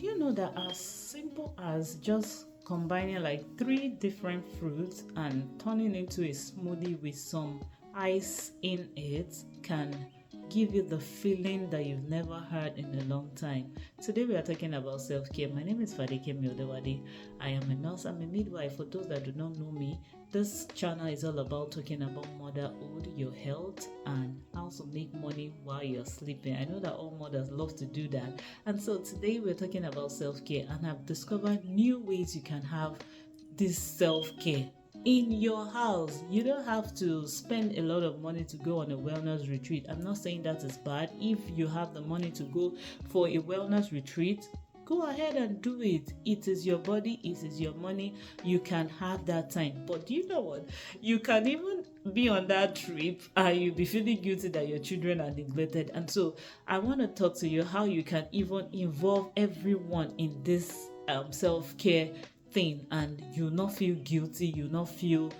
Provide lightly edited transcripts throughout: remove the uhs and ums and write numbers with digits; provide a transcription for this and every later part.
Do you know that as simple as just combining like three different fruits and turning into a smoothie with some ice in it can give you the feeling that you've never had in a long time? Today we are talking about self-care. My name is Fadike Miodewadi. I am a nurse. I'm a midwife. For those that do not know me, this channel is all about talking about motherhood, your health, and how to make money while you're sleeping. I know that all mothers love to do that. And so today we're talking about self-care, and I've discovered new ways you can have this self-care in your house. You don't have to spend a lot of money to go on a wellness retreat. I'm not saying that is bad. If you have the money to go for a wellness retreat, go ahead and do it. It is your body, it is your money. You can have that time. But do you know what? You can even be on that trip and you'll be feeling guilty that your children are neglected. And so I want to talk to you how you can even involve everyone in this self-care thing, and you'll not feel guilty, you'll not feel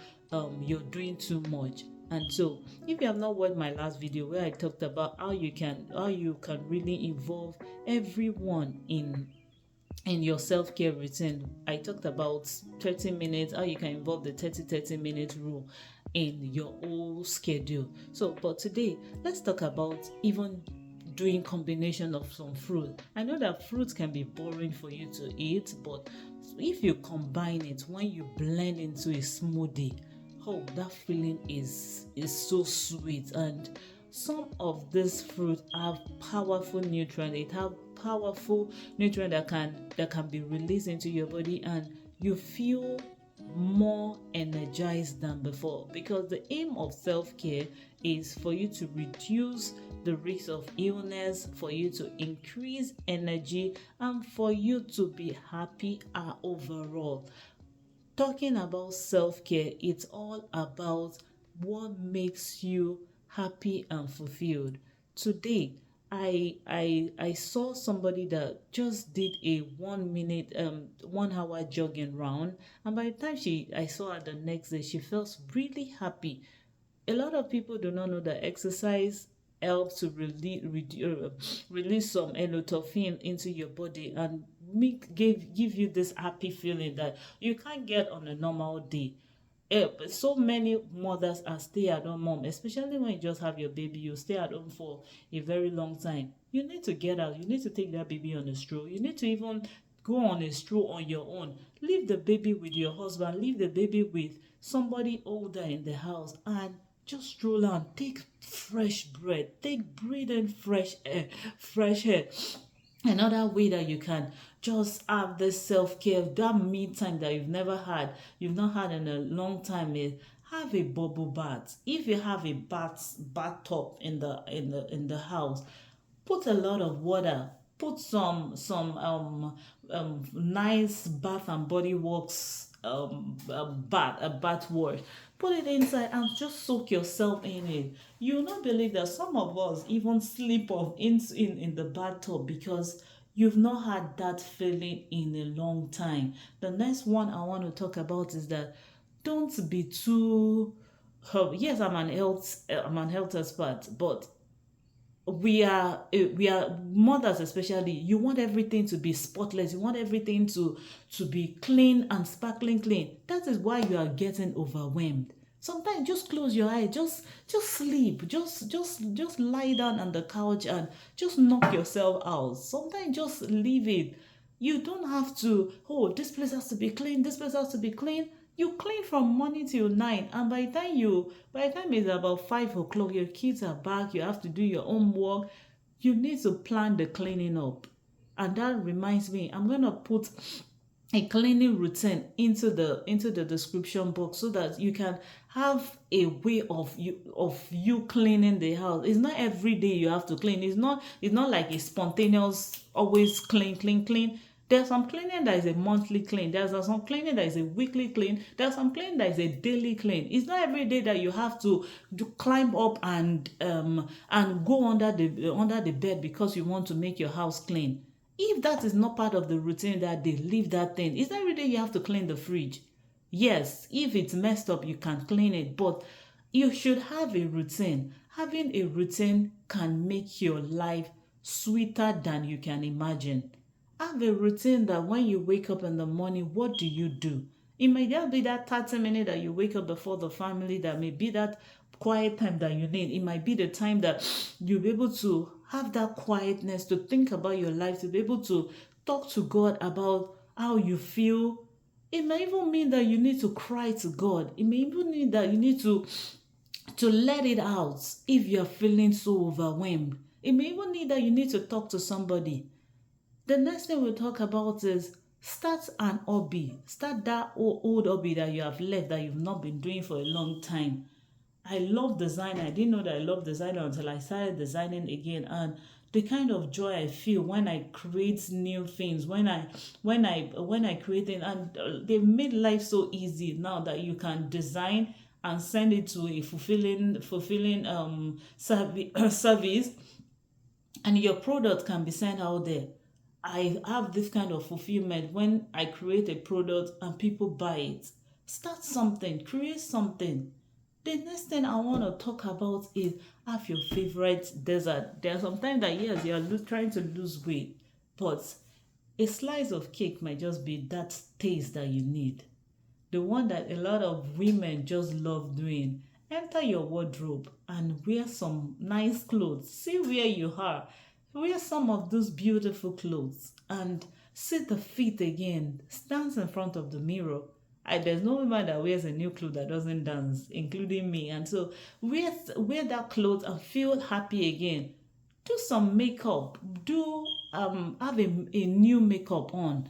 you're doing too much. And so if you have not watched my last video where I talked about how you can really involve everyone in your self-care routine, I talked about 30 minutes, how you can involve the 30-30 minute rule in your whole schedule. So but today let's talk about even doing combination of some fruit. I know that fruits can be boring for you to eat, but if you combine it, when you blend into a smoothie, oh, that feeling is so sweet. And some of these fruit have powerful nutrients. It have powerful nutrient that can be released into your body, and you feel more energized than before, because the aim of self-care is for you to reduce the risk of illness, for you to increase energy, and for you to be happy overall. Talking about self-care, it's all about what makes you happy and fulfilled. Today I saw somebody that just did a 1 minute 1 hour jogging round, and by the time I saw her the next day, she felt really happy. A lot of people do not know that exercise helps to release some endorphin into your body and give you this happy feeling that you can't get on a normal day. So many mothers are stay-at-home mom, especially when you just have your baby. You stay at home for a very long time. You need to get out. You need to take that baby on a stroll. You need to even go on a stroll on your own. Leave the baby with your husband. Leave the baby with somebody older in the house, and just stroll out. Take fresh breath. Take breathing fresh air. Fresh air. Another way that you can just have this self-care, that me time that you've not had in a long time, is have a bubble bath. If you have a bathtub in the house, put a lot of water, put some nice Bath and Body Works bath wash, put it inside and just soak yourself in it. You'll not believe that some of us even sleep off in the bathtub because you've not had that feeling in a long time. The next one I want to talk about is that don't be too yes, I'm an health expert, but we are mothers, especially. You want everything to be spotless, you want everything to be clean and sparkling clean. That is why you are getting overwhelmed. Sometimes just close your eyes, just sleep, just lie down on the couch and just knock yourself out. Sometimes just leave it. You don't have to, oh, this place has to be clean, this place has to be clean. You clean from morning till night, and by the time it's about 5 o'clock, your kids are back, you have to do your homework. You need to plan the cleaning up. And that reminds me, I'm gonna put a cleaning routine into the description box so that you can have a way of you cleaning the house. It's not every day you have to clean. It's not like a spontaneous always clean. There's some cleaning that is a monthly clean. There's some cleaning that is a weekly clean. There's some cleaning that is a daily clean. It's not every day that you have to climb up and go under the bed because you want to make your house clean. If that is not part of the routine that day, leave that thing. It's not every day you have to clean the fridge. Yes, if it's messed up, you can clean it, but you should have a routine. Having a routine can make your life sweeter than you can imagine. Have a routine that when you wake up in the morning, what do you do? It might just be that 30 minutes that you wake up before the family, that may be that quiet time that you need. It might be the time that you'll be able to have that quietness to think about your life, to be able to talk to God about how you feel. It may even mean that you need to cry to God. It may even mean that you need to let it out if you're feeling so overwhelmed. It may even need that you need to talk to somebody. The next thing we'll talk about is start an hobby. Start that old hobby that you have left, that you've not been doing for a long time. I love design. I didn't know that I love design until I started designing again. And the kind of joy I feel when I create new things, when I create it, and they've made life so easy now that you can design and send it to a fulfilling service, and your product can be sent out there. I have this kind of fulfillment when I create a product and people buy it. Start something, create something. The next thing I want to talk about is have your favorite dessert. There are sometimes that yes, you are trying to lose weight, but a slice of cake might just be that taste that you need, the one that a lot of women just love doing. Enter your wardrobe and wear some nice clothes. See where you are. Wear some of those beautiful clothes and see the fit again. Dance in front of the mirror. There's no woman that wears a new clothes that doesn't dance, including me. And so wear that clothes and feel happy again. Do some makeup. Do have a new makeup on.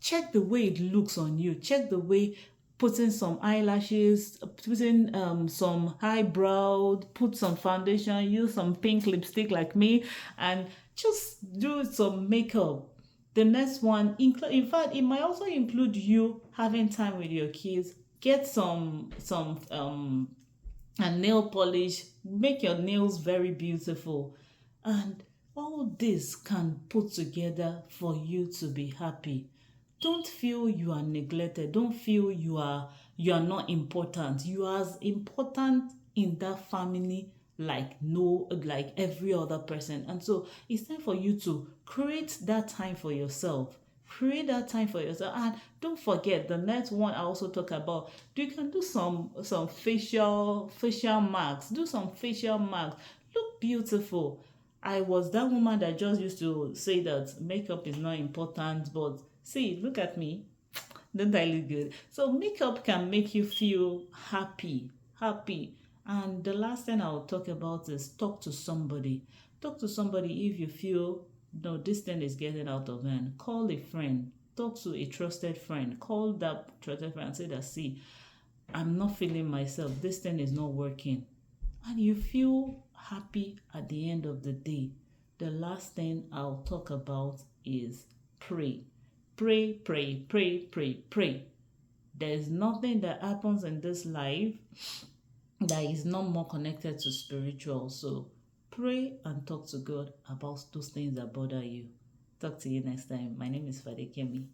Check the way it looks on you. Check the way putting some eyelashes, putting some eyebrow, put some foundation, use some pink lipstick like me, and just do some makeup. The next one, in fact, it might also include you having time with your kids. Get some and nail polish. Make your nails very beautiful, and all this can put together for you to be happy. Don't feel you are neglected. Don't feel you are not important. You are as important in that family like no like every other person. And so it's time for you to create that time for yourself. Create that time for yourself. And don't forget the next one I also talk about. You can do some facial marks. Do some facial marks. Look beautiful. I was that woman that just used to say that makeup is not important, but see, look at me. Don't I look good? So makeup can make you feel happy, happy. And the last thing I'll talk about is talk to somebody. Talk to somebody if you feel no, this thing is getting out of hand. Call a friend. Talk to a trusted friend. Call that trusted friend and say that see, I'm not feeling myself. This thing is not working. And you feel happy at the end of the day. The last thing I'll talk about is pray. Pray, pray, pray, pray, pray. There is nothing that happens in this life that is not more connected to spiritual. So pray and talk to God about those things that bother you. Talk to you next time. My name is Fadekemi.